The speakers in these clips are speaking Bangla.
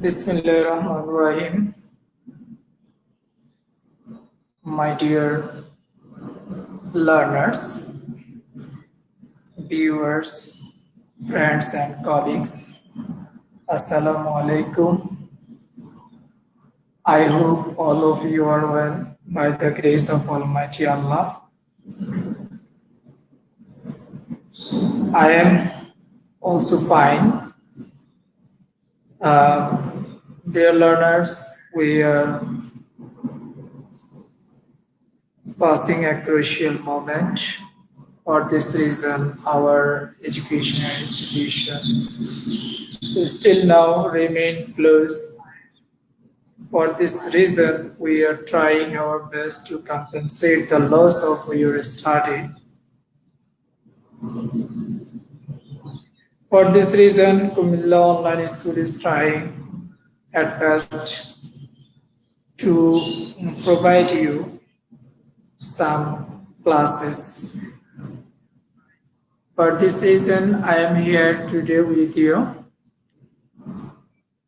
Bismillahirrahmanirrahim. My dear learners, viewers, friends, and colleagues, Assalamu alaikum. I hope all of you are well by the grace of Almighty Allah. I am also fine. Uh, Dear learners, we are passing a crucial moment. For this reason, our educational institutions still now remain closed. For this reason, we are trying our best to compensate the loss of your study. For this reason, Kumilla Online School is trying at best to provide you some classes. For this reason, I am here today with you.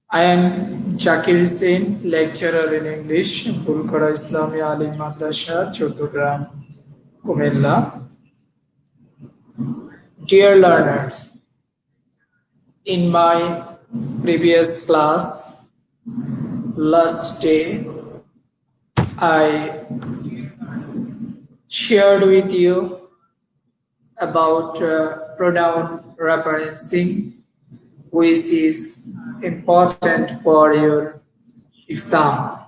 I am Zakir Hussain, lecturer in English, Bulkara Islami Alim Madrasa, Chotogram, Kumilla. Dear learners, in my previous class, last day, I shared with you about pronoun referencing, which is important for your exam.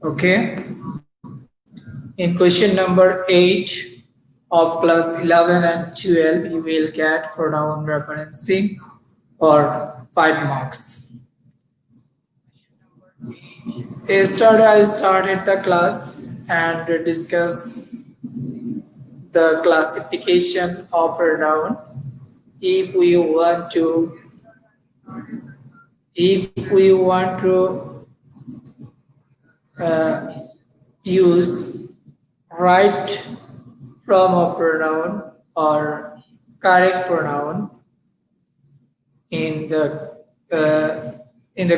Okay? In question number 8 of class 11 and 12, you will get pronoun referencing for 5 marks. Yesterday, I started the class and discussed the classification of pronoun. If we want to use right form of pronoun or correct pronoun in the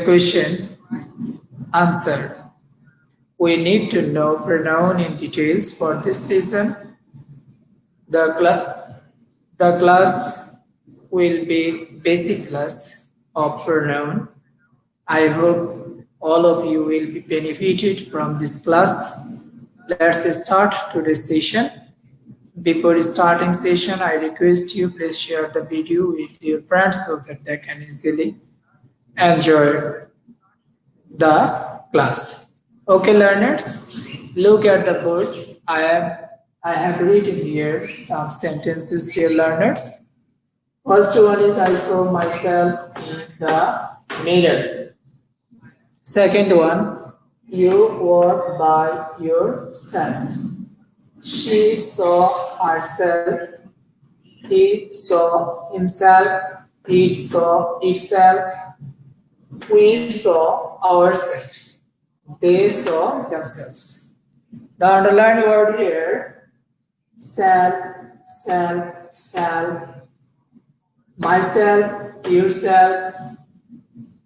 question answer, we need to know pronoun in details. For this reason, the class will be basic class of pronoun. I hope all of you will be benefited from this class. Let's start today's session. Before starting session, I request you please share the video with your friends so that they can easily enjoy the class. Okay, learners, look at the board. I have written here some sentences, dear learners. First one is I saw myself in the mirror. Second one, you walk by yourself. She saw herself. He saw himself. It saw itself. We saw ourselves. They saw themselves. The underlined word here, self, self, self, myself, yourself,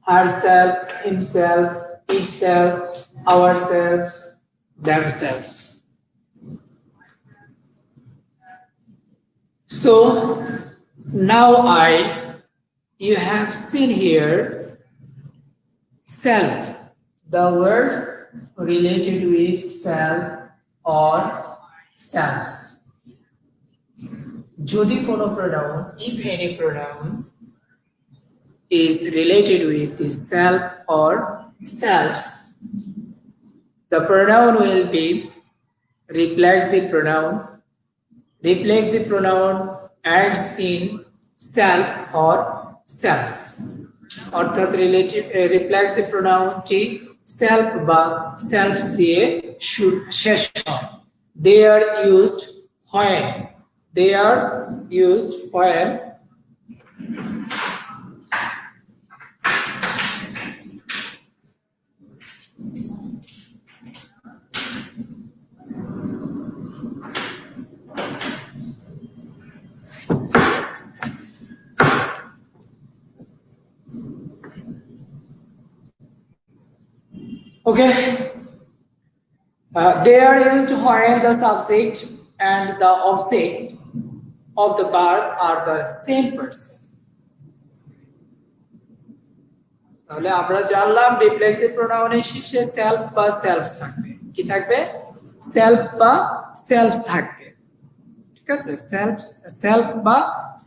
herself, himself, itself, ourselves, themselves. So now you have seen here self, the word related with self or selves. যদি কোনো pronoun, if any pronoun is related with the self or selves, the pronoun will be reflexive pronoun. Reflexive pronoun ends in self or selves. অর্থাৎ রিফ্লেক্সিভ প্রোনাউনটি সেলফ বা সেলফস দিয়ে শেষ হয়। They are used when Okay. They are used when the subject and the object of the verb are the same person. তাহলে আমরা জানলাম রিফ্লেক্সিভ প্রোনাউনের শেষে সেলফ বা সেলফস থাকবে। কি থাকবে? সেলফ বা সেলফস থাকবে। ঠিক আছে, সেলফ বা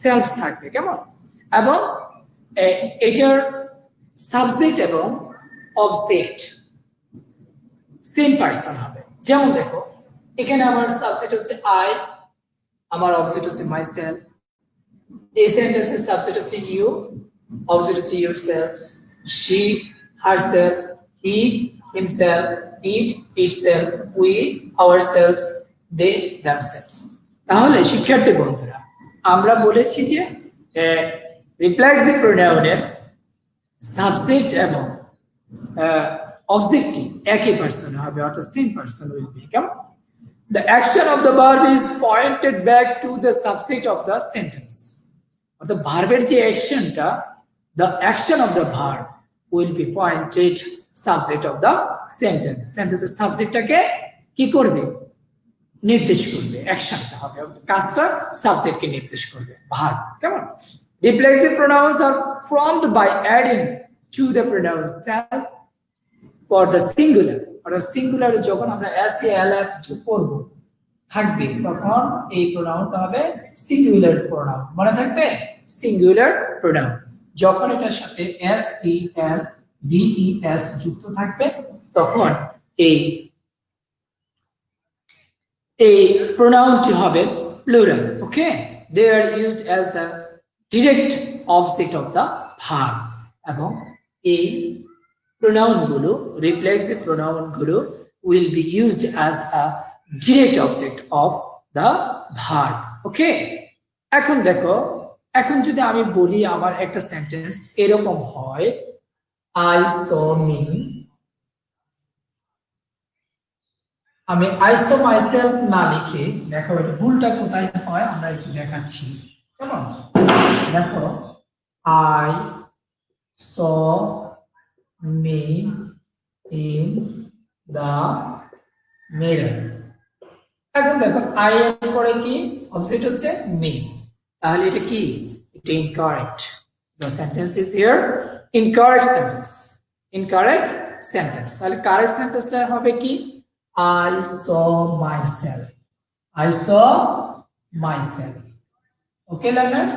সেলফস থাকবে, কেমন? এবং এটার সাবজেক্ট এবং অবজেক্ট সেম পার্সন হবে। যেমন দেখো, এখানে আমার সাবজেক্ট হচ্ছে আই, আমার অবজেক্ট হচ্ছে মাই সেলফ। এই সেন্টেন্সের সাবজেক্ট হচ্ছে ইউ, অবজেক্ট হচ্ছে your selves. she, herself, he, himself, it, itself, we, ourselves, they, themselves. তাহলে শিক্ষার্থী বন্ধুরা, আমরা বলেছি যে রিফ্লেক্সিভ প্রোনাউনের সাবজেক্ট এবং অবজেক্টটি একই পার্সন হবে, অর্থাৎ সেম পার্সন উইল বি। কেমন? The action of the verb is pointed back to the subject of the sentence. অর্থাৎ ভার্বের যে অ্যাকশনটা, the action of the verb will be pointed subject of the sentence. Sentence এর সাবজেক্টটাকে কি করবে? নির্দেশ করবে, অ্যাকশনটা হবে, কাজটা সাবজেক্টকে নির্দেশ করবে, ভার্ব। কেমন? Reflexive pronouns are formed by adding to the pronoun self for the singular. অর্থাৎ সিঙ্গুলারে যখন আমরা SALF যোগ করব থাকবে, তখন এই প্রোনাউনটা হবে সিঙ্গুলার প্রোনাউন। মনে থাকবে? Singular pronoun. যখন এটার সাথে SELVES যুক্ত থাকবে, তখন এই প্রোনাউনটি হবে plural. Okay, they are used as the direct object of the verb. এবং এই প্রোনাউনগুলো, রিফ্লেক্সিভ প্রোনাউনগুলো will be used as a direct object of the verb. Okay, এখন দেখো, এখন যদি আমি বলি আমার একটা সেন্টেন্স এরকম হয়, আই স মি, আমি আই স মাইসেলফ না লিখে, দেখো এটা ভুলটা কোথায় হয় আমরা একটু দেখাচ্ছি। কেমন? দেখো, I saw me in the mirror. এখন দেখো, আই এর পরে কি অবজেক্ট হচ্ছে মি, তাহলে এটা কি? এটা incorrect. The sentence is here incorrect sentence. Incorrect sentence. তাহলে কারেক্ট সেন্টেন্সটা হবে কি? I saw myself. I saw myself. Okay, learners?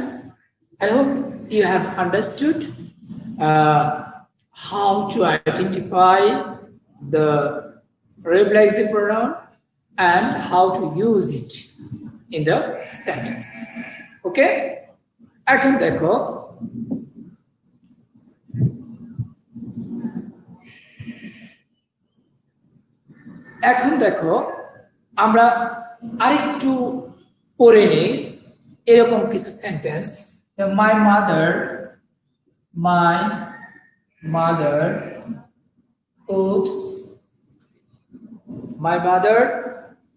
I hope you have understood how to identify the reflexive pronoun and how to use it in the sentence. Okay? এখন দেখো, আমরা আরেকটু পড়ে নেই এরকম কিছু sentence. My mother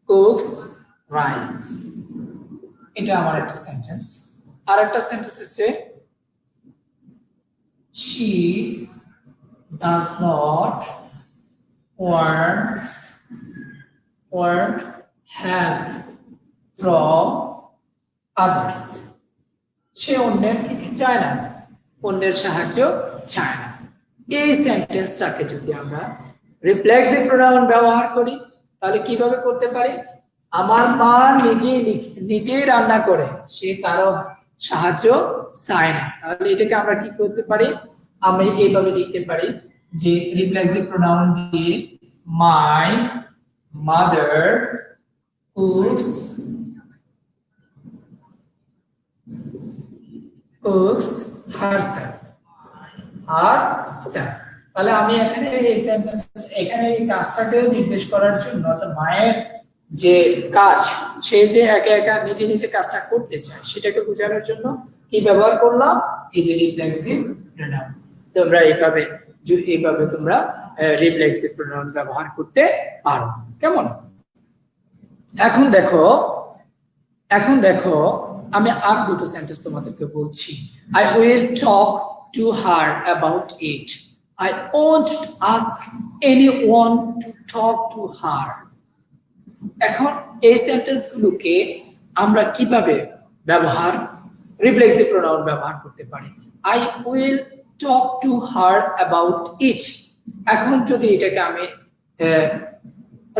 cooks rice. এটা আমার একটা সেন্টেন্স। আর একটা সেন্টেন্স হচ্ছে she does not want help from others. সে অন্যের কি চায় না? অন্যের সাহায্য চায় না। এই সেন্টেন্সটাকে যদি আমরা রিফ্লেক্সিভ প্রোনাউন ব্যবহার করি, তাহলে কিভাবে করতে পারি? আমার মা নিজেই রান্না করে, সে কারো সাহায্য চায় না। তাহলে এটাকে আমরা কি করতে পারি? আমরা এইভাবে লিখতে পারি যে রিফ্লেক্সিভ প্রোনাউন দিয়ে মাই মাদার কুকস herself. তাহলে আমি এখানে এই সেন্টেন্স, এখানে এই কাজটাকে নির্দেশ করার জন্য, মায়ের যে কাজ, সে যে একা একা নিজে নিজে কাজটা করতে চায়, সেটাকে বোঝানোর জন্য কি ব্যবহার করলাম? এই যে রিফ্লেক্সিভ প্রোনাউন। তোমরা এইভাবে তোমরা রিফ্লেক্সিভ প্রোনাউন ব্যবহার করতে পারো। কেমন? এখন দেখো আমি আর দুটো সেন্টেন্স তোমাদেরকে বলছি। I will talk to her about it. I won't ask anyone to talk to her. এখন এই সেন্টেন্সগুলোকে আমরা কিভাবে ব্যবহার রিফ্লেক্সিভ প্রোনাউন ব্যবহার করতে পারি? I will talk to her about it. এখন যদি এটাকে আমি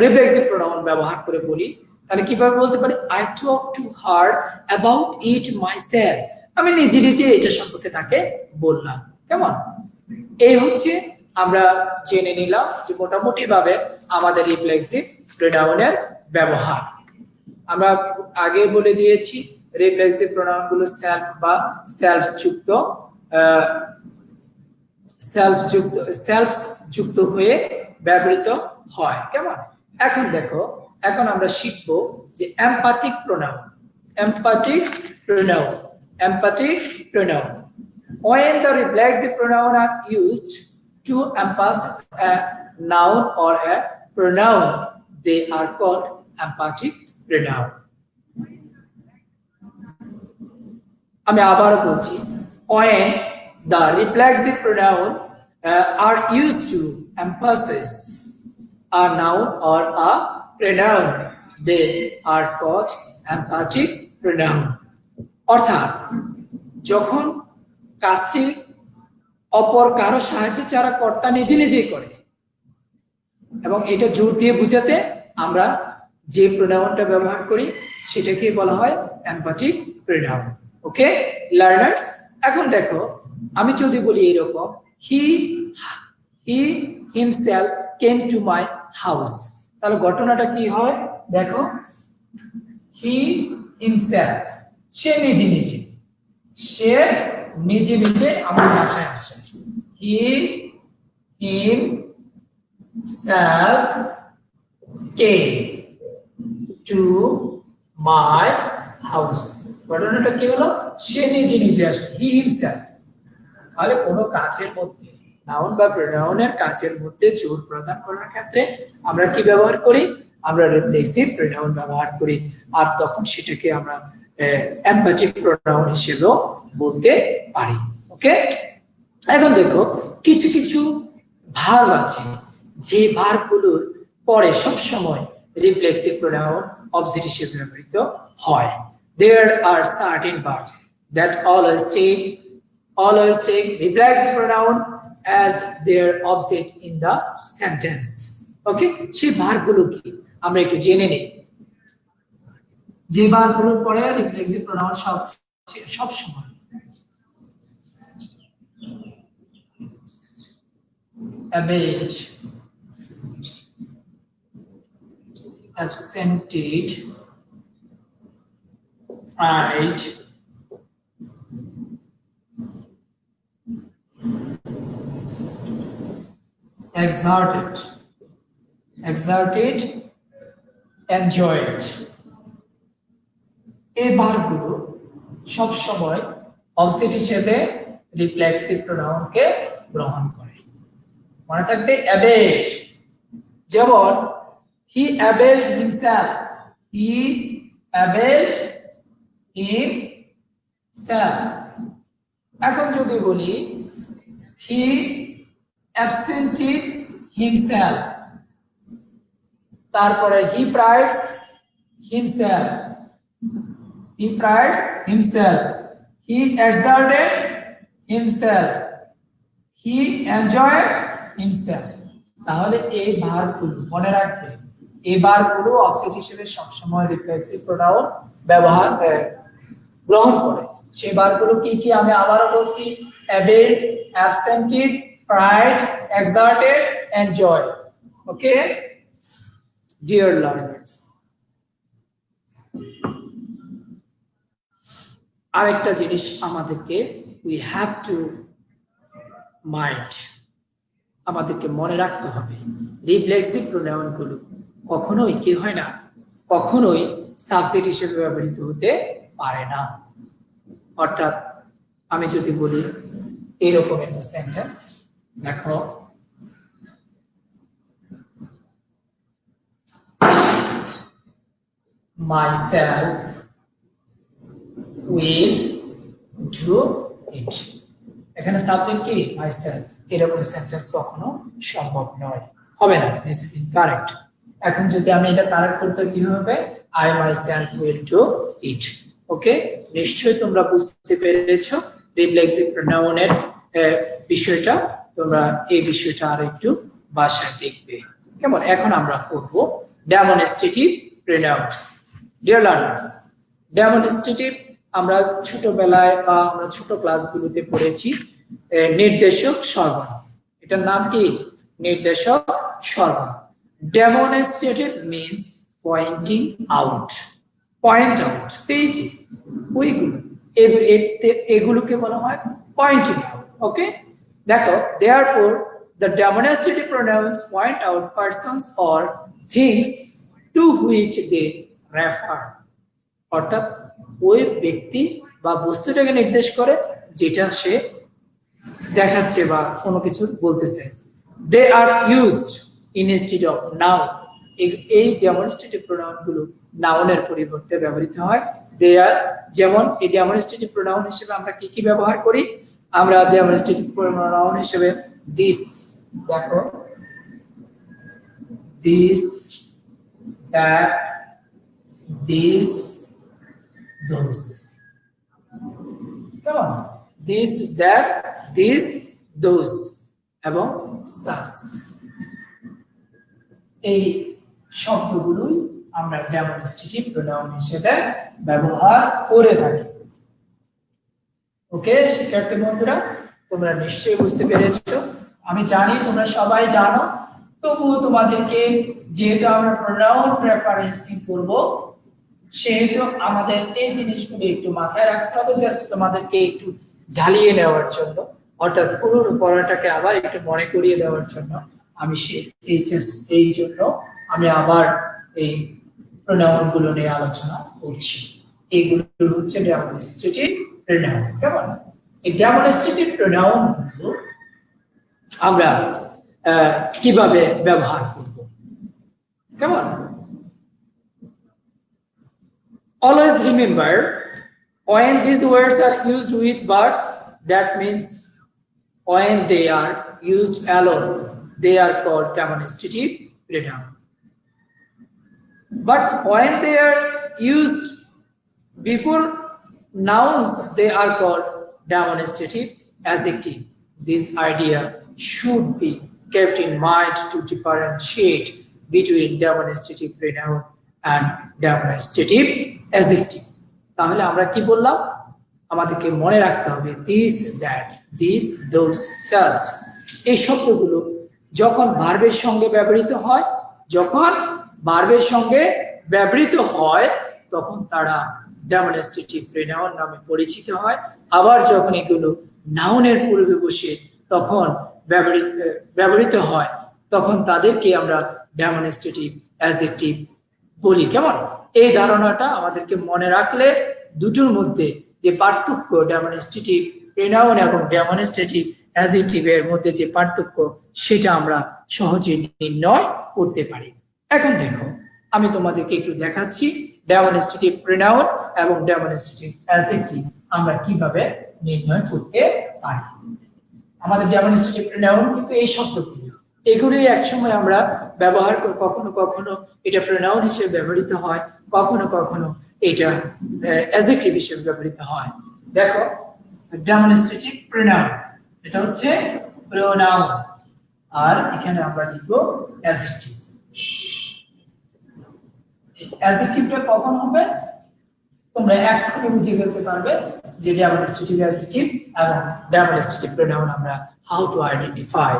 রিফ্লেক্সিভ প্রোনাউন ব্যবহার করে বলি তাহলে কিভাবে বলতে পারি? I talk to her about it myself. আমি নিজে নিজে এটা সম্পর্কে তাকে বললাম। কেমন? এই হচ্ছে আমরা জেনে নিলাম যে মোটামুটি ভাবে আমাদের রিফ্লেক্সিভ প্রোনাউনের ব্যবহার। আমরা আগে বলে দিয়েছি রিফ্লেক্সিভ প্রোনাউনগুলো সেলফ বা সেলফ যুক্ত হয়ে ব্যবহৃত হয়। কেমন? এখন দেখো, এখন আমরা শিখবো যে এমপ্যাথিক pronoun. When the reflexive pronoun are used to emphasize a noun or a pronoun, they are called emphatic pronoun. আমি আবার বলছি, when the reflexive pronoun are used to emphasize a noun or a pronoun, they are called emphatic pronoun. অর্থাৎ যখন কাজটি অপর কারো সাহায্য ছাড়া কর্তা নিজে নিজেই করে এবং এটা জোর দিয়ে বোঝাতে আমরা যে প্রোনাউনটা ব্যবহার করি সেটাকে বলা হয় এমপ্যাথিক প্রোনাউন। ওকে লার্নার্স, এখন দেখো আমি যদি বলি এরকম, he himself came to my house, তাহলে ঘটনাটা কি হয়? দেখো, হি হিমসেলফ, সে নিজে নিজে আমার বাসায় আসে। He himself came to my house, ঘটনাটা কি হলো? সে নিজে আসে, হি হিমসেলফ। তাহলে কোনো কাজের মধ্যে নাউন বা প্রোনাউনের কাজের মধ্যে জোর প্রদান করার ক্ষেত্রে আমরা কি ব্যবহার করি? আমরা রিফ্লেক্সিভ প্রোনাউন ব্যবহার করি, আর তখন সেটাকে আমরা এমপ্যাথিক প্রোনাউন হিসেবেও বলতে পারি। ওকে, এখন দেখো কিছু কিছু ভার্ব আছে যে ভার্বগুলোর পরে সব সময় রিফ্লেক্সিভ প্রোনাউন অবজেক্ট হিসেবে ব্যবহৃত হয়। There are certain verbs that always take reflexive pronoun as their object in the sentence. Okay, সেই ভার্বগুলো কি আমরা একটু জেনে নেই। যে ভার্বগুলোর পরে রিফ্লেক্সিভ প্রোনাউন সব সময় abate, absented, fried, exerted, enjoyed, এই ভার্বগুলো সব সময় অবজেক্ট হিসেবে রিফ্লেক্সিভ প্রোনাউনকে গ্রহণ করে। মনে থাকবে abate, যেমন he availed himself, এখন যদি বলি he absented himself, তারপরে he prides himself, he exerted himself, he enjoyed himself, তাহলে এই ভার্বগুলো মনে রাখবে, এই ভার্বগুলো অবজেক্ট হিসেবে সবসময় রিফ্লেক্সিভ প্রোনাউন ব্যবহার গ্রহণ করে। সেই ভার্বগুলো কি কি আমি আবারও বলছি, availed, absented, pride, exerted, enjoy. Okay, dear learners, আরেকটা জিনিস আমাদেরকে we have to mind, আমাদেরকে মনে রাখতে হবে রিফ্লেক্সিভ প্রোনাউন গুলো কখনোই কি হয় না, কখনোই সাবজেক্ট হিসেবে ব্যবহৃত হতে পারে না। অর্থাৎ আমি যদি বলি এরকম একটা সেন্টেন্স, দেখো myself will do it, এখানে সাবজেক্ট কি myself, এরকম সেন্টেন্স কখনো সম্ভব নয়, হবে না, দিস ইজ ইনকারেক্ট। এখন যদি আমি এটা কারেক্ট করতে কি হবে, I myself will do it. Okay, নিশ্চয়ই তোমরা বুঝতে পেরেছো রিফ্লেক্সিভ প্রোনাউনের বিষয়টা। তোমরা এই বিষয়টা আর একটু বাসায় দেখবে, কেমন? এখন আমরা করব demonstrative pronoun. Dear learners, demonstrative আমরা ছোটবেলায় বা আমরা ছোট ক্লাসগুলোতে পড়েছি নির্দেশক সর্বনাম। এটার নাম কি? নির্দেশক সর্বনাম। Demonstrative means pointing out, point out, পেয়েছি ওইগুলো, এগুলোকে বলা হয় পয়েন্টিং আউট। ওকে, দেখো, therefore the demonstrative pronouns point out persons or things to which they refer, অর্থাৎ ওই ব্যক্তি বা বস্তুটাকে নির্দেশ করে যেটা সে দেখাচ্ছে বা কোনো কিছু বলতেছে। They are used instead of noun, এই ডেমনস্ট্রেটিভ প্রোনাউন গুলো নাউনের পরিবর্তে ব্যবহৃত হয়। দে আর, যেমন এই ডেমনস্ট্রেটিভ প্রোনাউন হিসেবে আমরা কি কি ব্যবহার করি? আমরা ডেমনস্ট্রেটিভ প্রোনাউন হিসেবে দিস, দেখো, দিস, দ্যাট, দিস, those, কেমন? দিস, দ্যাট, দিস, দোজ এবং সাস, এই শব্দগুলোই আমরা ডেমনস্ট্রেটিভ প্রোনাউন হিসেবে ব্যবহার করে থাকি। ওকে শিক্ষার্থী বন্ধুরা, তোমরা নিশ্চয়ই বুঝতে পেরেছো। আমি জানি তোমরা সবাই জানো, তবুও তোমাদেরকে যেহেতু আমরা প্রোনাউন প্রেফারেন্সিং করব, সেহেতু আমাদের এই জিনিসগুলো একটু মাথায় রাখতে হবে, জাস্ট তোমাদেরকে একটু ঝালিয়ে নেওয়ার জন্য, অর্থাৎ পুরনো পড়াটাকে আবার একটু মনে করিয়ে দেওয়ার জন্য আমি এই জন্য আমি আবার এই প্রোনাউন গুলো নিয়ে আলোচনা করছি। এইগুলো হচ্ছে ডেমনস্ট্রেটিভ প্রোনাউন। কেমন? এই ডেমনস্ট্রেটিভ প্রোনাউন গুলো আমরা কিভাবে ব্যবহার করব, কেমন? Always remember, when these words are used with verbs, that means when they are used alone, they are called demonstrative pronoun. But when they are used before nouns, they are called demonstrative adjective. This idea should be kept in mind to differentiate between demonstrative pronoun and demonstrative adjective. তাহলে আমরা কি বললাম? আমাদেরকে মনে রাখতে হবে this, that, this, those, such, এই শব্দগুলো যখন ভার্বের সঙ্গে ব্যবহৃত হয়, যখন ভার্বের সঙ্গে ব্যবহৃত হয় তখন তারা ডেমনস্ট্রেটিভ প্রোনাউন নামে পরিচিত হয়। আবার যখন এগুলো নাউনের পূর্বে বসে তখন ব্যবহৃত হয়, তখন তাদেরকে আমরা ডেমনস্ট্রেটিভ অ্যাডজেক্টিভ বলি। কেমন? এই ধারণাটা আমাদেরকে মনে রাখলে দুটোর মধ্যে যে পার্থক্য, ডেমনস্ট্রেটিভ প্রোনাউন এবং ডেমনস্ট্রেটিভ অ্যাডজেক্টিভের মধ্যে যে পার্থক্য, সেটা আমরা সহজে নির্ণয় করতে পারি। এখন দেখো, আমি তোমাদেরকে একটু দেখাচ্ছি ডেমনস্ট্রেটিভ প্রোনাউন এবং ডেমনস্ট্রেটিভ অ্যাডজেক্টিভ আমরা কিভাবে নির্ণয় করতে পারি। আমাদের ডেমনস্ট্রেটিভ প্রোনাউন কিন্তু এই শব্দগুলো, এগুলি একসময় আমরা ব্যবহার করি, কখনো কখনো এটা প্রোনাউন হিসেবে ব্যবহৃত হয়, কখনো কখনো এটা অ্যাডজেক্টিভ হিসেবে ব্যবহৃত হয়। দেখো, ডেমনস্ট্রেটিভ প্রোনাউন, এটা হচ্ছে প্রোনাউন, আর এখানে আমরা লিখব অ্যাডজেক্টিভ। অ্যাডজেক্টিভটা কখন হবে তোমরা এখনই বুঝে ফেলতে পারবে যে ডেমনস্ট্রেটিভ অ্যাডজেক্টিভ এবং ডেমনস্ট্রেটিভ প্রোনাউন আমরা হাউ টু আইডেন্টিফাই।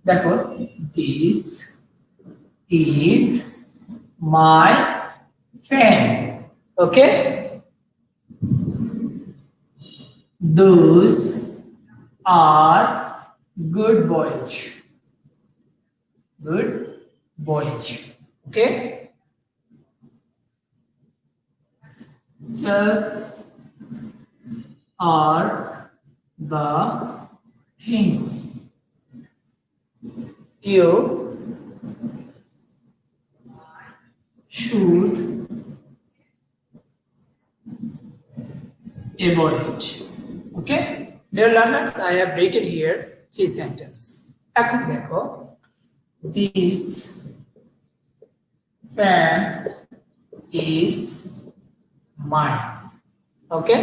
দেখো, this is my pen, okay, those are good boys, good boys, okay. Just are the things you should avoid. Okay, dear learners, I have written here three sentence. এখন দেখো, this fan is mine. Okay,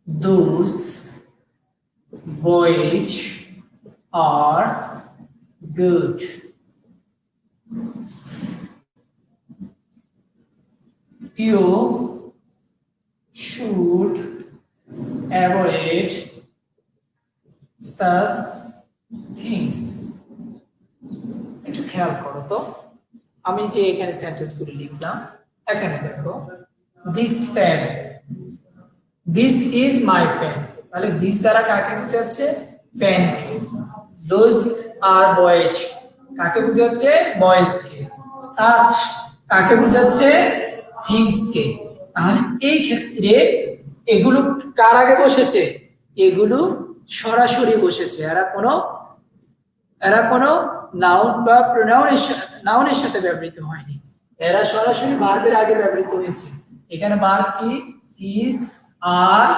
those boys are good. You should avoid such things. একটু খেয়াল করো তো, আমি যে এখানে সেন্টেন্সগুলো লিখলাম, এখানে দেখো this fan, this is my fan, তাহলে দিস দ্বারা কাকে বোঝাচ্ছে? ফ্যানকে। দোজ আর বয়েজ কাকে বোঝাচ্ছে? বয়েজকে। সাচ কাকে বোঝাচ্ছে? থিংসকে। তাহলে এই ক্ষেত্রে এগুলো কার আগে বসেছে? এগুলো সরাসরি বসেছে, এরা কোনো নাউন বা নাউনের সাথে ব্যবহৃত হয়নি, এরা সরাসরি ভার্বের আগে ব্যবহৃত হয়েছে। এখানে ভার্ব কি? ইজ, আর,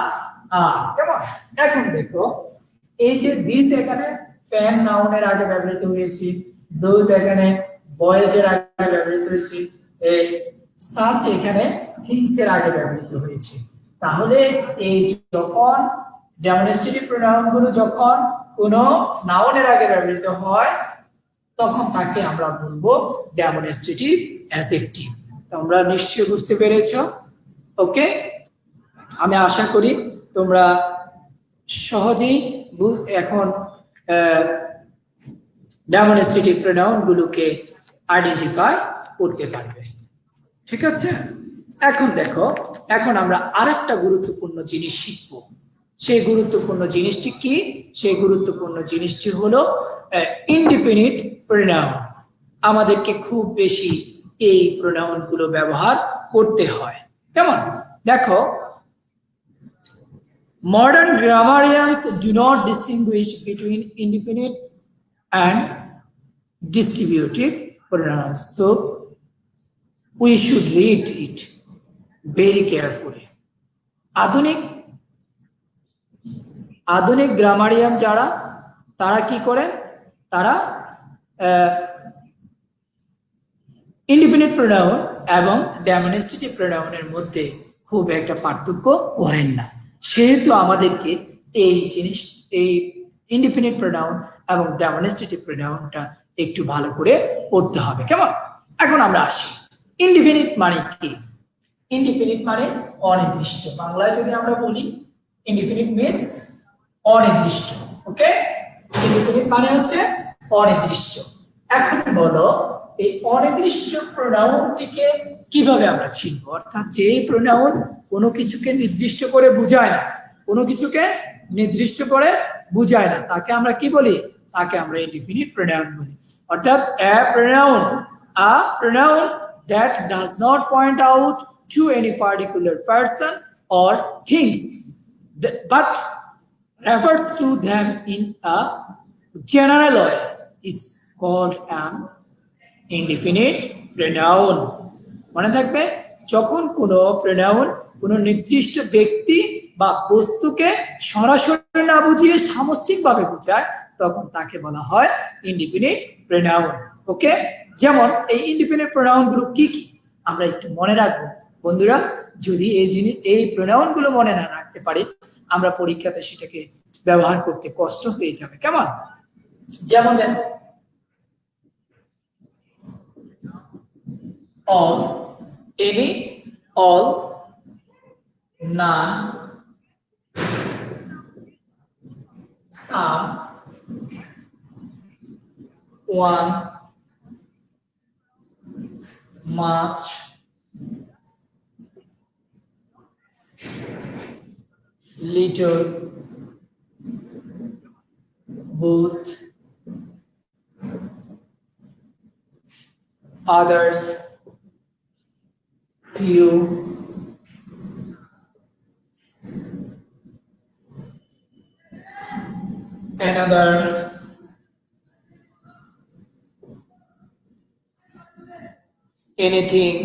কেমন? এখন দেখো, এই যে দিস এখানে ফ্যান নাউনের আগে ব্যবহৃত হয়েছে, দোজ এখানে বয়েজ এর আগে ব্যবহৃত হয়েছে, এই সাচ এখানে থিংস এর আগে ব্যবহৃত হয়েছে। তাহলে এই যখন ডেমনস্ট্রেটিভ প্রোনাউন গুলো যখন কোনো নাউনের আগে ব্যবহৃত হয়, তখন তাকে আমরা বলবো ডেমনস্ট্রেটিভ অ্যাডজেক্টিভ। তোমরা নিশ্চয়ই বুঝতে পেরেছো। ওকে, আমি আশা করি তোমরা সহজেই এখন ডেমনস্ট্রেটিভ প্রোনাউন গুলোকে আইডেন্টিফাই করতে পারবে। ঠিক আছে, এখন দেখো, এখন আমরা আরেকটা গুরুত্বপূর্ণ জিনিস শিখবো। সেই গুরুত্বপূর্ণ জিনিসটি কি? সেই গুরুত্বপূর্ণ জিনিসটি হলো ইনডিপেন্ডেন্ট প্রোনাউন। আমাদেরকে খুব বেশি এই প্রোনাউন গুলো ব্যবহার করতে হয়। কেমন? দেখো, modern grammarians do not distinguish between indefinite and distributive pronouns, so we should read it very carefully. আধুনিক গ্রামারিয়ান যারা, তারা কি করেন? তারা ইন্ডিপেন্ডেন্ট প্রোনাউন এবং ডেমনস্ট্রেটিভ প্রোনাউনের মধ্যে খুব একটা পার্থক্য করেন না। সেহেতু আমাদেরকে এই ইন্ডিপেন্ডেন্ট প্রোনাউন এবং ডেমনস্ট্রেটিভ প্রোনাউনটা একটু ভালো করে পড়তে হবে। কেমন? এখন আমরা আসি, ইনডিফিনিট মানে কি? ইনডিফিনিট মানে অনির্দিষ্ট। বাংলায় যদি আমরা বলি, ইনডিফিনিট মিন্স অনির্দিষ্ট। ওকে, ইনডিফিনিট মানে হচ্ছে অনির্দিষ্ট। এখন বলো, এই অনির্দিষ্ট প্রোনাউনটিকে কিভাবে আমরা চিনব? অর্থাৎ যে প্রোনাউন কোনো কিছুকে নির্দিষ্ট করে বোঝায় না, কোনো কিছুকে নির্দিষ্ট করে বোঝায় না, তাকে আমরা কি বলি? তাকে আমরা ইনডিফিনিট প্রোনাউন বলি। অর্থাৎ a pronoun that does not point out to any particular person or things but refers to them in a general way is called an indefinite pronoun. মনে থাকবে, যখন কোনো প্রোনাউন কোনো নির্দিষ্ট ব্যক্তি বা বস্তুকে সরাসরি না বুঝিয়ে সামষ্টিকভাবে বোঝায়, তখন তাকে বলা হয় ইনডিফিনিট প্রোনাউন। ওকে, যেমন এই ইনডিফিনিট প্রোনাউন গুলো কি কি আমরা একটু মনে রাখবো বন্ধুরা। যদি এই প্রোনাউন গুলো মনে না রাখতে পারি, আমরা পরীক্ষাতে সেটাকে ব্যবহার করতে কষ্ট হয়ে যাবে। কেমন? যেমন দেখো, all, any, all, none, some, one, much, little, both, others, few, another, anything,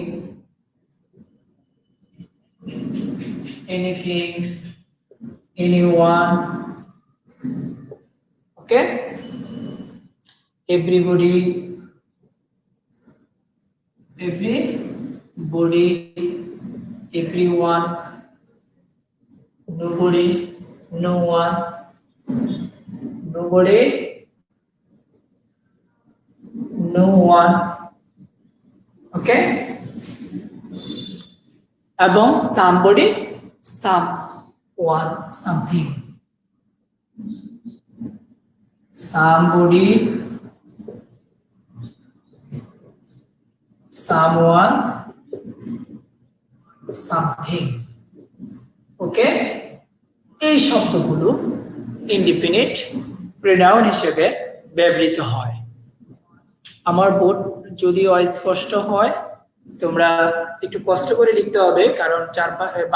anyone, ওকে, everybody, everyone, nobody, no one, nobody, no one, ওকে, এবং somebody, someone, something, somebody, someone, something, ওকে। এই শব্দগুলো ইন্ডিপেন্ডেন্ট প্রোনাউন হিসেবে ব্যবহৃত হয়। আমার বোর্ড যদিও অস্পষ্ট হয়, তোমরা একটু কষ্ট করে লিখতে হবে, কারণ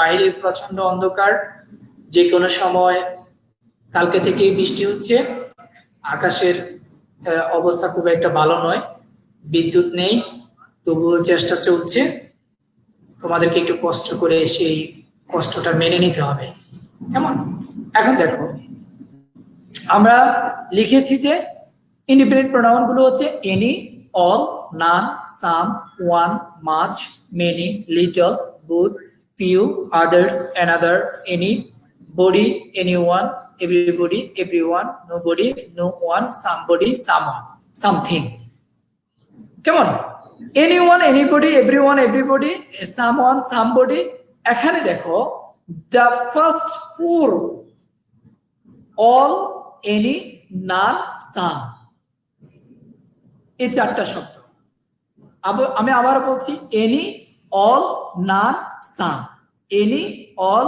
বাইরে প্রচন্ড অন্ধকার, যে কোনো সময় কালকে থেকেই বৃষ্টি হচ্ছে, আকাশের অবস্থা খুব একটা ভালো নয়, বিদ্যুৎ নেই, তবুও চেষ্টা চলছে, তোমাদেরকে একটু কষ্ট করে সেই কষ্টটা মেনে নিতে হবে, কেমন? এখন দেখো, আমরা লিখেছি যে ইন্ডিপেন্ডেন্ট প্রোনাউন গুলো হচ্ছে any, all, none, some, one, much, many, little, both, few, others, another, any, body, anyone, everybody, everyone, nobody, no one, somebody, someone, something, কেমন? anyone, anybody, everyone, everybody, someone, somebody। এখানে দেখো, the first four, all, any, none, some, এই চারটা শব্দ। আমি আবার বলছি, এনি, অল, নান, সাম, এনি, অল,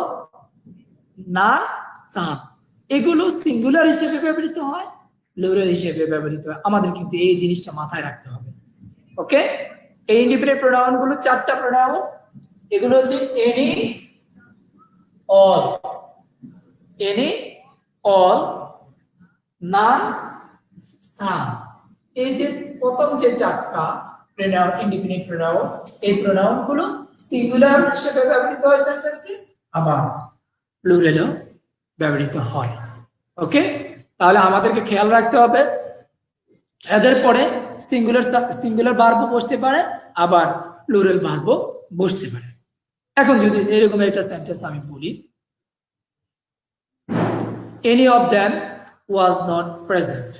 নান, সাম, এগুলো সিঙ্গুলার হিসেবে ব্যবহৃত হয়, প্লুরাল হিসেবে ব্যবহৃত হয়। আমাদের কিন্তু এই জিনিসটা মাথায় রাখতে হবে, ওকে। এই ইন্ডিপেন্ডেন্ট প্রোনাউন গুলো চারটা প্রোনাউন, এগুলো হচ্ছে any, all, any, all, none, সাম। এই যে প্রথম যে চারটা প্রোনাউন, ইন্ডিপেন্ডেন্ট প্রোনাউন, এই প্রোনাউন গুলো সিঙ্গুলার হিসেবে ব্যবহৃত হয় সেন্টেন্সে, আবার প্লুরালও ব্যবহৃত হয়, ওকে। তাহলে আমাদেরকে খেয়াল রাখতে হবে, এদের পরে সিঙ্গুলার ভার্বও বসতে পারে, আবার প্লুরাল ভার্বও বসতে পারে। এখন যদি এরকম একটা সেন্টেন্স আমি বলি, any of them was not present,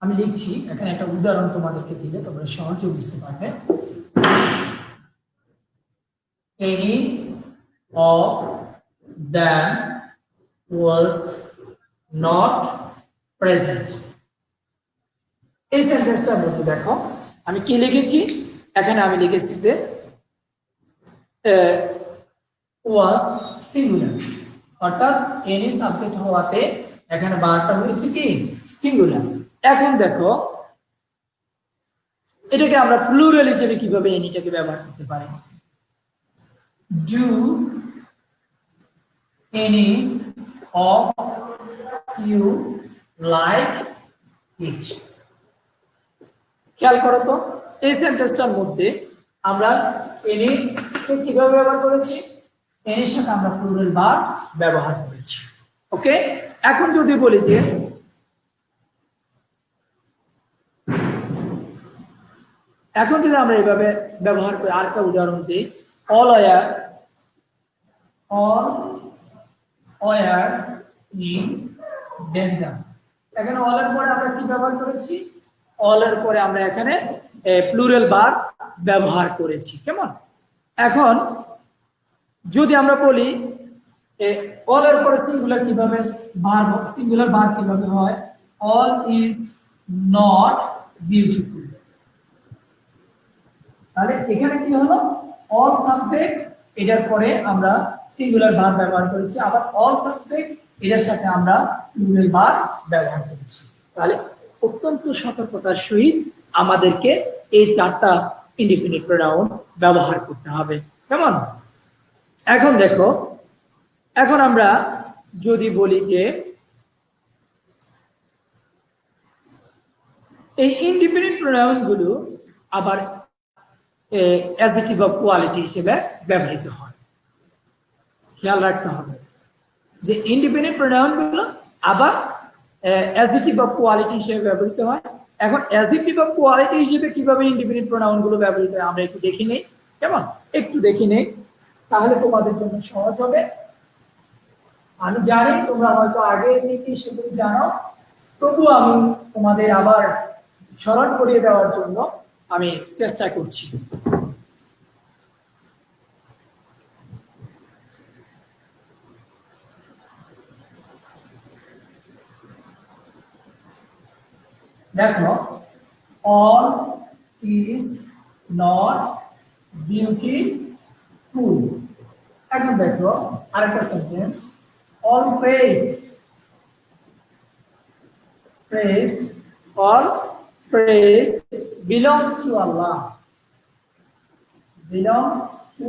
আমি লিখছি, এখানে একটা উদাহরণ তোমাদেরকে দিলে তোমরা সহজে বুঝতে পারবে। Any of them was not present, এই সেন্টেন্সটার মধ্যে দেখো আমি কি লিখেছি, এখানে আমি লিখেছি যে ওয়াজ সিঙ্গুলার, অর্থাৎ এনি সাবজেক্ট হওয়াতে এখানে বারটা হয়েছে কি সিঙ্গুলার। এখন দেখো, এটাকে আমরা প্লুরাল হিসেবে কিভাবে এনিটাকে ব্যবহার করতে পারি। Do any of you like it, খেয়াল করো তো, এই সেন্টেন্সটার মধ্যে আমরা এনি কিভাবে ব্যবহার করেছি, এনির সাথে আমরা প্লুরাল ভার্ব ব্যবহার করেছি, ওকে। এখন যদি বলি যে এখন যদি আমরা এইভাবে ব্যবহার করি, আরেকটা উদাহরণ দিই, অল ওয়ার ইন ডেঞ্জার, এখানে অল এর পরে আমরা কি ব্যবহার করেছি, অল এর পরে আমরা এখানে প্লুরাল ভার্ব ব্যবহার করেছি, কেমন? এখন যদি আমরা বলি অল এর পরে সিঙ্গুলার কিভাবে ভার্ব, সিঙ্গুলার ভার্ব কিভাবে হয়, অল ইজ নট বিউটিফুল, তাহলে এখানে কি হলো, অল সাবজেক্ট, এটার পরে আমরা সিঙ্গুলার ভার্ব ব্যবহার করেছি, আবার অল সাবজেক্ট, এটার সাথে আমরা প্লুরাল ভার্ব ব্যবহার করেছি। তাহলে অত্যন্ত সতর্কতার সহিত আমাদেরকে এই চারটা ইন্ডিপেন্ডেন্ট প্রোনাউন ব্যবহার করতে হবে, কেমন? এখন দেখো, এখন আমরা যদি বলি যে এই ইন্ডিপেন্ডেন্ট প্রোনাউন গুলো আবার অ্যাডজেক্টিভ অফ কোয়ালিটি হিসেবে ব্যবহৃত হয়, খেয়াল রাখতে হবে যে ইন্ডিপেন্ডেন্ট প্রোনাউন গুলো আবার অ্যাডজেক্টিভ অফ কোয়ালিটি হিসেবে ব্যবহৃত হয়। এখন অ্যাডজেক্টিভ অফ কোয়ালিটি হিসেবে কিভাবে ইন্ডিপেন্ডেন্ট প্রোনাউন গুলো ব্যবহৃত হয় আমরা একটু দেখে নেই। কেমন, একটু দেখে নেই, তাহলে তোমাদের জন্য সহজ হবে। আমি জানি তোমরা হয়তো আগে থেকে সেগুলো জানো, তবু আমি তোমাদের আবার স্মরণ করিয়ে দেওয়ার জন্য আমি চেষ্টা করছি। দেখো, all is not beautiful। এখন দেখো আরেকটা sentence, all all praise belongs to Allah, belongs to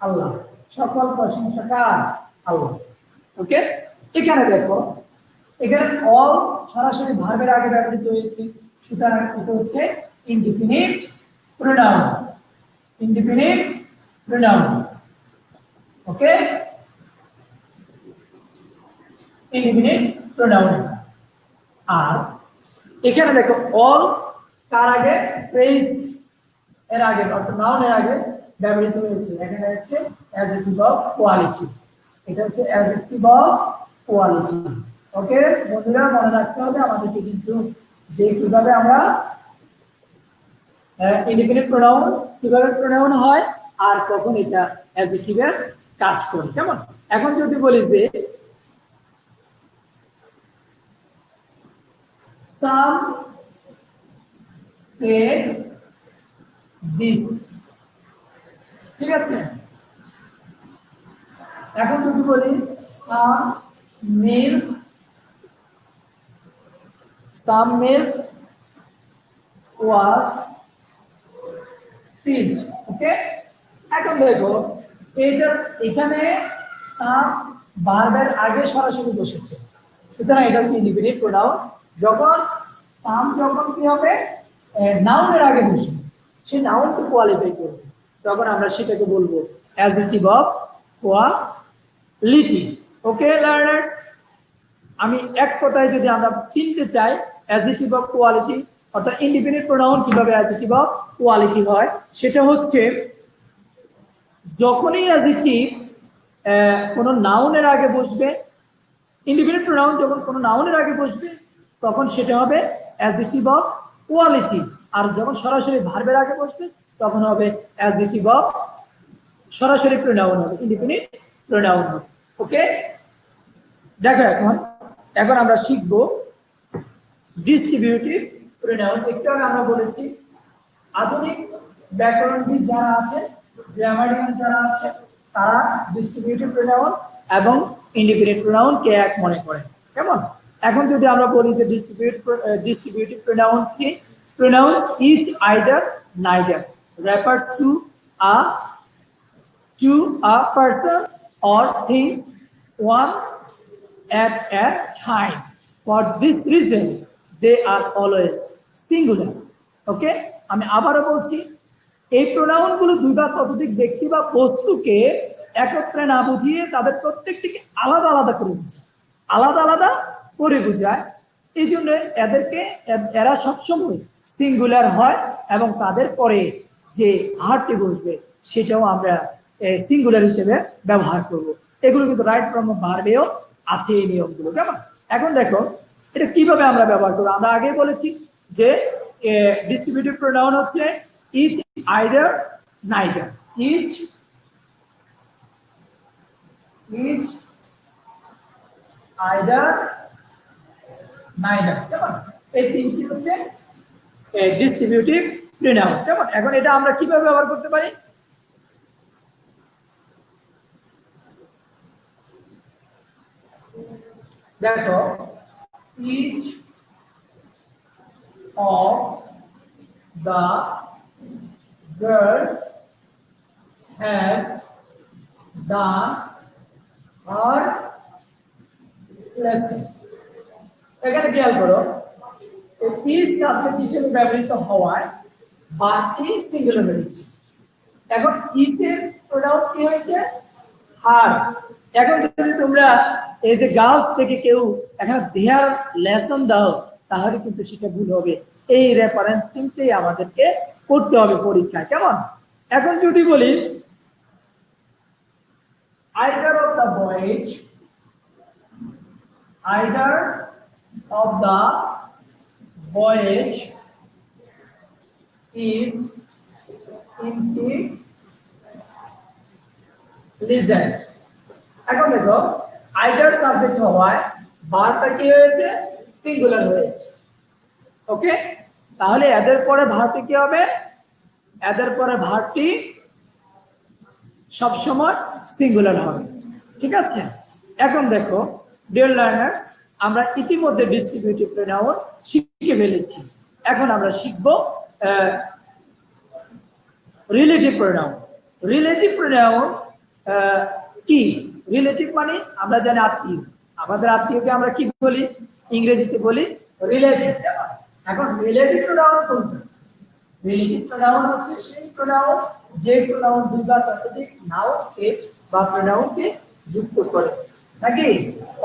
Allah, সকল প্রশংসা কার? আল্লাহ। ওকে, এখানে দেখো, এখানে অল সরাসরি ভার্বের আগে ব্যবহৃত হয়েছে, সুতরাং এটা হচ্ছে ইনডিফিনিট প্রোনাউন, ইনডিফিনিট প্রোনাউন। ওকে, ইনডিফিনিট প্রোনাউন। আর এখানে দেখো অল কার আগে? প্রেজ এর আগে, অর্থাৎ নাউনের আগে ব্যবহৃত হয়েছে। এখানে হচ্ছে অ্যাডজেক্টিভ অফ কোয়ালিটি, এটা হচ্ছে অ্যাডজেক্টিভ অফ কোয়ালিটি। ওকে বন্ধুরা, মনে রাখতে হবে আমাদেরকে কিন্তু যে কিভাবে আমরা ইন্ডিপেন্ডেন্ট প্রোনাউন কিভাবে প্রোনাউন হয় আর কখন এটা অ্যাডজেক্টিভের কাজ করে। কেমন, এখন যদি বলি যে some said this, ঠিক আছে। এখন যদি বলি some milk was spilled। ওকে, এখন দেখো এটা এখানে some ভার্বের আগে সরাসরি বসেছে, সুতরাং এটা হচ্ছে ইন্ডিপেন্ডেন্ট প্রোনাউন। যখন some যখন কি হবে নাউনের আগে বসে, সেই নাউনকে কোয়ালিফাই করবে, তখন আমরা সেটাকে বলবো adjective of quality. Okay learners, আমি এক কথায় যদি আমরা চিনতে চাই অ্যাডজেক্টিভ অফ কোয়ালিটি অর্থাৎ ইন্ডিপেন্ডেন্ট প্রোনাউন কিভাবে অ্যাডজেক্টিভ অফ কোয়ালিটি হয়, সেটা হচ্ছে যখনই অ্যাডজেক্টিভ কোনো নাউনের আগে বসবে, ইন্ডিপেন্ডেন্ট প্রোনাউন যখন কোনো নাউনের আগে বসবে তখন সেটা হবে অ্যাডজেক্টিভ অফ কোয়ালিটি, আর যখন সরাসরি ভার্বের আগে বসবে তখন হবে অ্যাডজেক্টিভ অফ সরাসরি প্রোনাউন হবে, ইন্ডিপেন্ডেন্ট প্রোনাউন হবে। ওকে, দেখো এখন আমরা শিখব ডিস্ট্রিবিউটিভ প্রোনাউন। একটু আগে আমরা বলেছি আধুনিক ব্যাকরণবিদ যারা আছে, গ্রামারিয়ান যারা আছে, তারা ডিস্ট্রিবিউটিভ প্রোনাউন এবং ইন্ডিপেন্ডেন্ট প্রোনাউন কে এক মনে করে। কেমন, এখন যদি আমরা বলি যে ডিস্ট্রিবিউটিভ প্রোনাউন কি? Pronounce is either neither refers to a person or things one at a time. For this reason they are always singular. ওকে, আমি আবারও বলছি, এই প্রোনাউন গুলো দুই বা ততোধিক ব্যক্তি বা বস্তুকে একত্রে না বুঝিয়ে তাদের প্রত্যেকটিকে আলাদা আলাদা করে বুঝায়, আলাদা আলাদা করে বুঝায়। এই জন্য এরা সবসময় সিঙ্গুলার হয় এবং তাদের পরে যে ভার্বটি বসবে সেটাও আমরা সিঙ্গুলার হিসেবে ব্যবহার করব। এগুলো কিন্তু রাইট ফ্রম ভার্বেও আছে এই নিয়মগুলো। কেমন, এখন দেখো এটা কিভাবে আমরা ব্যবহার করবো। আমরা আগে বলেছি যে ডিস্ট্রিবিউটিভ প্রোনাউন হচ্ছে is either neither, is either neither. কেমন, এই তিনটি হচ্ছে ডিস্ট্রিবিউটিভ প্রোনাউন। কেমন, এখন এটা আমরা কিভাবে ব্যবহার করতে পারি? দেখো, each of the girls has done her lesson। এখানে খেয়াল করো, ইজ সাবজেক্ট হিসেবে ব্যবহৃত হওয়ায় বাকি সিঙ্গুলার হয়েছে। এখন ইজ এর প্রোনাউন কি হয়েছে? হার, এখন যদি তোমরা এই যে গার্লস থেকে কেউ এখানে দেয়ার লেসন দাও তাহলে কিন্তু সেটা ভুল হবে। এই রেফারেন্সিংটাই আমাদেরকে করতে হবে পরীক্ষায়, কেমন? এখন যদি বলি either of the voyage is intelligent। এখন দেখো আইদার সাবজেক্ট হওয়ায় ভার্বটা কি হয়েছে, সিঙ্গুলার হয়েছে। ওকে, তাহলে এদের পরে ভার্বটি কি হবে, এদের পরে ভার্বটি সব সময় সিঙ্গুলার হবে, ঠিক আছে? এখন দেখো ডিয়ার লার্নার্স, আমরা ইতিমধ্যে ডিস্ট্রিবিউটিভ প্রোনাউন শিখে ফেলেছি। এখন আমরা শিখব রিলেটিভ প্রোনাউন। রিলেটিভ প্রোনাউন কি? রিলেটিভ মানে আমরা জানি আত্মীয়, আমাদের আত্মীয়কে আমরা কি বলি, ইংরেজিতে বলি রিলেটিভ। এখন রিলেটিভ প্রোনাউন কোনটা? রিলেটিভ প্রোনাউন হচ্ছে সেই প্রোনাউন যে প্রোনাউন দুই বা ততোধিক নাউনকে বা প্রোনাউনকে যুক্ত করে, নাকি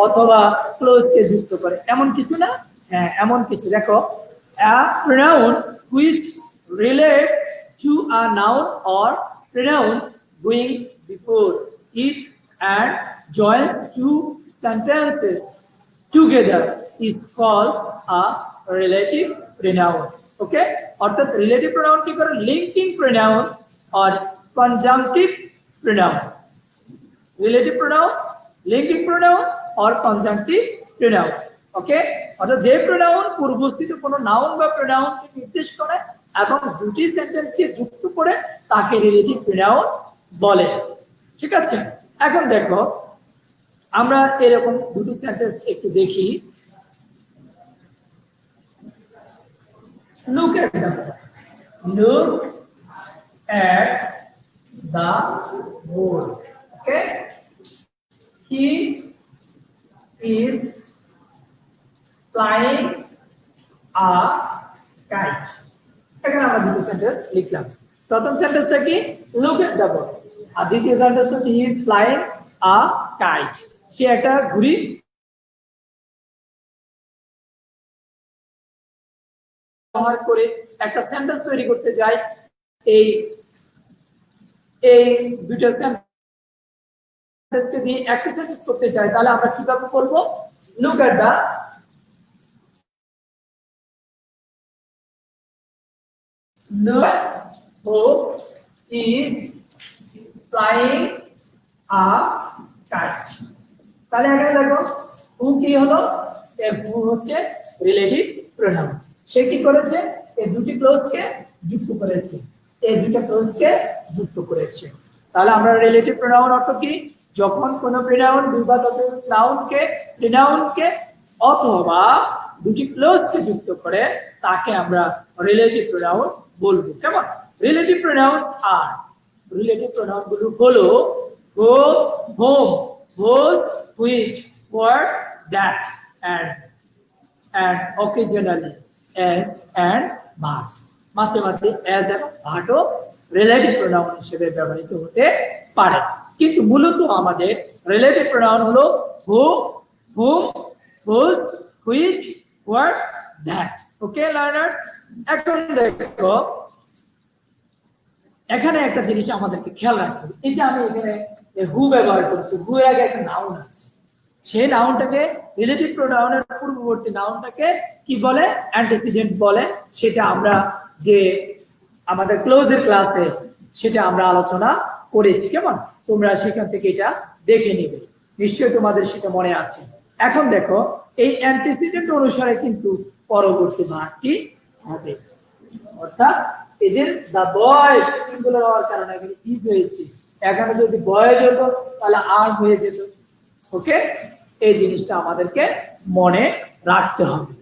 অথবা ক্লোজকে যুক্ত করে, এমন কিছু না? হ্যাঁ, এমন কিছু। দেখো, a pronoun which relates to a noun or pronoun going before it and joins two sentences together is called a relative pronoun। ওকে, অর্থাৎ রিলেটিভ প্রোনাউন কি করে, linking pronoun or conjunctive pronoun। Relative pronoun, linking pronoun or conjunctive pronoun। ওকে, অর্থাৎ যে প্রোনাউন পূর্বস্থিত কোনো নাউন বা প্রোনাউনকে নির্দেশ করে এবং দুটি সেন্টেন্সকে যুক্ত করে তাকে রিলেটিভ প্রোনাউন বলে, ঠিক আছে? এখন দেখো আমরা এরকম দুটি সেন্টেন্স একটু দেখি। Look at the board. Okay, he is flying a kite। এখানে আমরা দুটো সেন্টেন্স লিখলাম। প্রথম সেন্টেন্সটা কি, look at the board, আর দ্বিতীয় সেন্টেন্সটা হচ্ছে he is flying a kite। সে একটা ঘুড়ি ব্যবহার করে একটা সেন্টেন্স তৈরি করতে যায়। এই দুটো সেন্টেন্সকে দিয়ে একটা সেন্টেন্স করতে চাই, তাহলে আমরা কিভাবে বলবো, look at the who is flying a kite। তাহলে এখানে দেখো who কি হলো, who হচ্ছে রিলেটিভ প্রোনাউন। সে কি করেছে, এই দুটি ক্লোজকে যুক্ত করেছে, এই দুটো ক্লোজকে যুক্ত করেছে। তাহলে আমরা রিলেটিভ প্রোনাউন অর্থ কি, যখন কোনো প্রোনাউন দুই বা ততোধিক প্রোনাউনকে অথবা দুটি ক্লোজকে যুক্ত করে তাকে আমরা রিলেটিভ প্রোনাউন বলবো, কেমন? রিলেটিভ প্রোনাউনস আর, রিলেটিভ প্রোনাউন গুলো হলো go, whom, whose, which, what, that, and occasionally as and but। মাঝে মাঝে as এবং but ও রিলেটিভ প্রোনাউন হিসেবে ব্যবহৃত হতে পারে, কিন্তু মূলত আমাদের রিলেটিভ প্রোনাউন হলো who, whom, whose, which, what, that। Okay learners, এখন দেখো এখানে একটা জিনিস আমাদেরকে খেয়াল রাখতে হবে। এই যে আমি এখানে হু ব্যবহার করছি, হু এর আগে একটা নাউন আছে, সেই নাউনটাকে রিলেটিভ প্রোনাউনের পূর্ববর্তী নাউনটাকে কি বলে, অ্যান্টিসিডেন্ট বলে। সেটা আমরা যে আমাদের ক্লোজের ক্লাসে সেটা আমরা আলোচনা করেছি, কেমন? তোমরা সেখান থেকে এটা দেখে নিবে, নিশ্চয়ই তোমাদের সেটা মনে আছে। এখন দেখো এই অ্যান্টিসিডেন্ট অনুসারে কিন্তু পরবর্তী ভার্বটি হবে, অর্থাৎ এই যে দা বয় সিঙ্গুলার হওয়ার কারণে এখানে ইজ হয়েছে, এখানে যদি বয়েজ হতো তাহলে আর হয়ে যেত। ওকে, এই জিনিসটা আমাদেরকে মনে রাখতে হবে।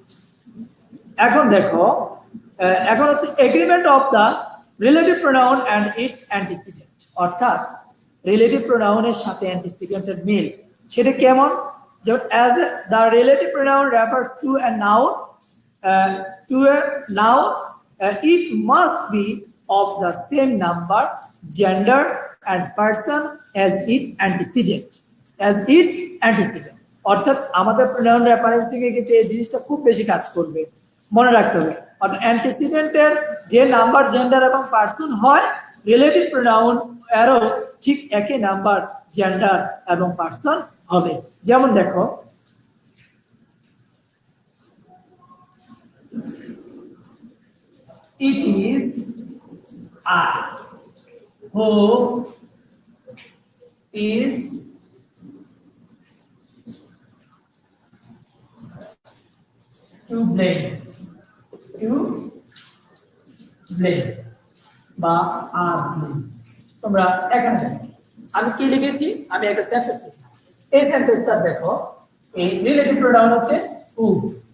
এখন দেখো, এখন হচ্ছে agreement of the relative pronoun and its antecedent, অর্থাৎ রিলেটিভ প্রোনাউনের সাথে অ্যান্টিসিডেন্টের মিল, সেটা কেমন? যেমন as the relative pronoun refers to a noun, it must be of the same number, gender and person as its antecedent। as its antecedent। অর্থাৎ আমাদের প্রোনাউন রেফারেন্সিং এর ক্ষেত্রে এই জিনিসটা খুব বেশি কাজ করবে, মনে রাখতে হবে। অর্থাৎ অ্যান্টিসিডেন্টের যে নাম্বার, জেন্ডার এবং পার্সন হয়, রিলেটিভ প্রোনাউন এরও ঠিক একই নাম্বার, জেন্ডার এবং পার্সন হবে। যেমন দেখো, it is I who is to blame, বা আর blame। তোমরা এখানে আমি কি লিখেছি, আমি একটা সেন্টেন্স লিখলাম। এই সেন্টেন্সটা দেখো, এই রিলেটিভ প্রোনাউন হচ্ছে হু।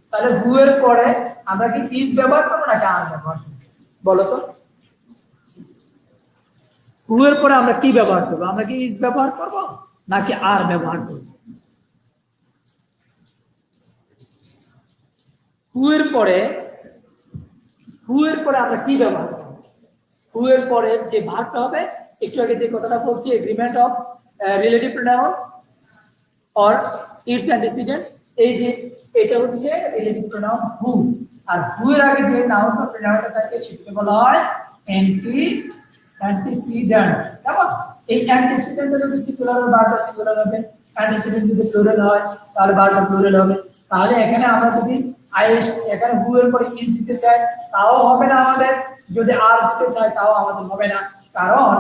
তাহলে হু এর পরে আমরা কি ইজ ব্যবহার করব নাকি আর ব্যবহার করব? বলো তো। হু এর পরে আমরা কি ব্যবহার করব? আমরা কি ইজ ব্যবহার করব নাকি আর ব্যবহার করব? হু এর পরে আমরা কি ব্যবহার করব? হু এর পরে যে ভার্বটা হবে, একটু আগে যে কথাটা বলছি, agreement of relative pronoun or its antecedents, এই যে এটা হচ্ছে রিলেটিভ প্রোনাউন হু। আর হু এর আগে যে নাউন বা প্রোনাউনটা থাকে সেটাকে বলা হয় অ্যান্টিসিডেন্ট। কেমন? এই অ্যান্টিসিডেন্টটা যদি সিঙ্গুলার হয়, ভার্বটা সিঙ্গুলার হবে। অ্যান্টিসিডেন্ট যদি প্লুরাল হয়, তাহলে ভার্বটা প্লুরাল হবে। তাহলে এখানে আমরা যদি এখানে হু এর পরে ইজ দিতে চাই, তাও হবে না আমাদের। যদি আর দিতে চাই, তাও আমাদের হবে না, কারণ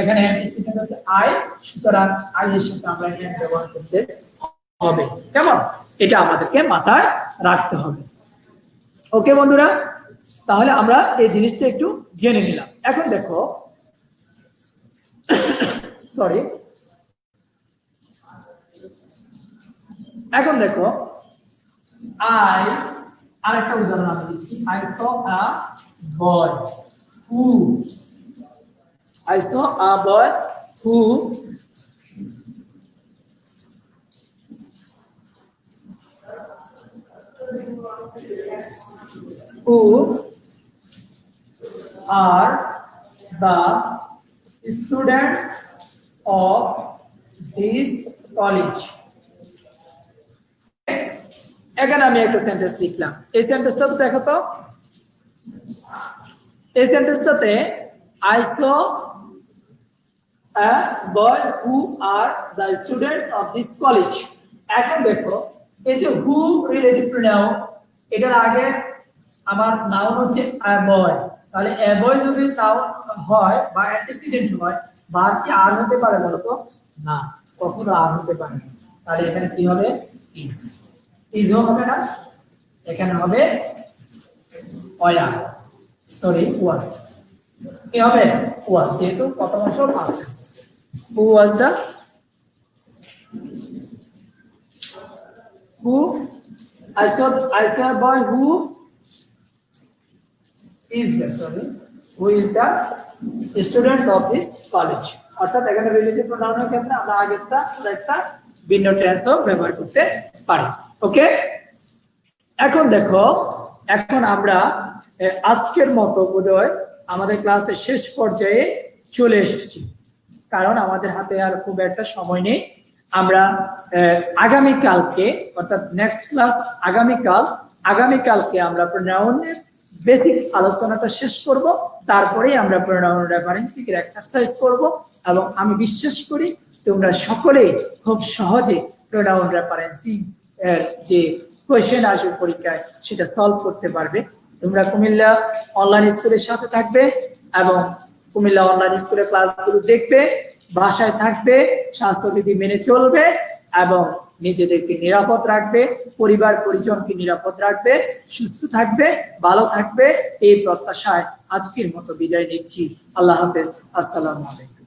এখানে অ্যান্টিসিডেন্ট হচ্ছে আই, সুতরাং আই এর সাথে আমরা এখানে ব্যবহার করতে হবে। কেমন? এটা আমাদেরকে মাথায় রাখতে হবে। ওকে বন্ধুরা, তাহলে আমরা এই জিনিসটা একটু জেনে নিলাম। এখন দেখো, সরি, এখন দেখো, আরেকটা উদাহরণ আমি দিচ্ছি। I saw a boy who are the students of this college। এখানে আমি একটা সেন্টেন্স লিখলাম। এই সেন্টেন্সটা তো দেখো তো, এই সেন্টেন্সটাতে I saw a boy who are the students of this college। এখন দেখো, এই যে হু রিলেটিভ প্রোনাউন, এটার আগে আমার নাউন হচ্ছে a boy। তাহলে a boy যদি নাউন হয় বা অ্যান্টিসিডেন্ট হয়, বা কি আর হতে পারে বলো তো? না, কখনো আর হতে পারে না। তাহলে এখানে কি হবে? ইজ হবে না, এখানে হবে ওয়াজ। কি হবে? ওয়াজ, যেহেতু প্রথম অংশ পাস্ট টেন্স আছে। হু ওয়াজ দা, I saw a boy who is the students of this college। অর্থাৎ এখানে রিলেটিভ প্রোনাউনের ক্ষেত্রে আমরা আগেরটা একটা ভিন্ন টেন্সও ব্যবহার করতে পারি। ওকে, এখন দেখো, এখন আমরা আজকের মতো বোধহয় আমাদের ক্লাসের শেষ পর্যায়ে চলে এসেছি, কারণ আমাদের হাতে আর খুব একটা সময় নেই। আমরা আগামীকালকে, অর্থাৎ নেক্সট ক্লাস আগামীকালকে আমরা প্রোনাউনের বেসিক আলোচনাটা শেষ করব। তারপরেই আমরা প্রোনাউন রেফারেন্সিং এর এক্সারসাইজ করব, এবং আমি বিশ্বাস করি তোমরা সকলেই খুব সহজে প্রোনাউন রেফারেন্সিং এর যে কোয়েশ্চেন আসবে পরীক্ষায় সেটা সলভ করতে পারবে। তোমরা কুমিল্লা অনলাইন স্কুলের সাথে থাকবে এবং কুমিল্লা অনলাইন স্কুলের ক্লাসগুলো দেখবে, বাসায় থাকবে, স্বাস্থ্যবিধি মেনে চলবে এবং নিজেদেরকে নিরাপদ রাখবে, পরিবার পরিজনকে নিরাপদ রাখবে, সুস্থ থাকবে, ভালো থাকবে। এই প্রত্যাশায় আজকের মতো বিদায় নিচ্ছি। আল্লাহ হাফেজ। আসসালামু আলাইকুম।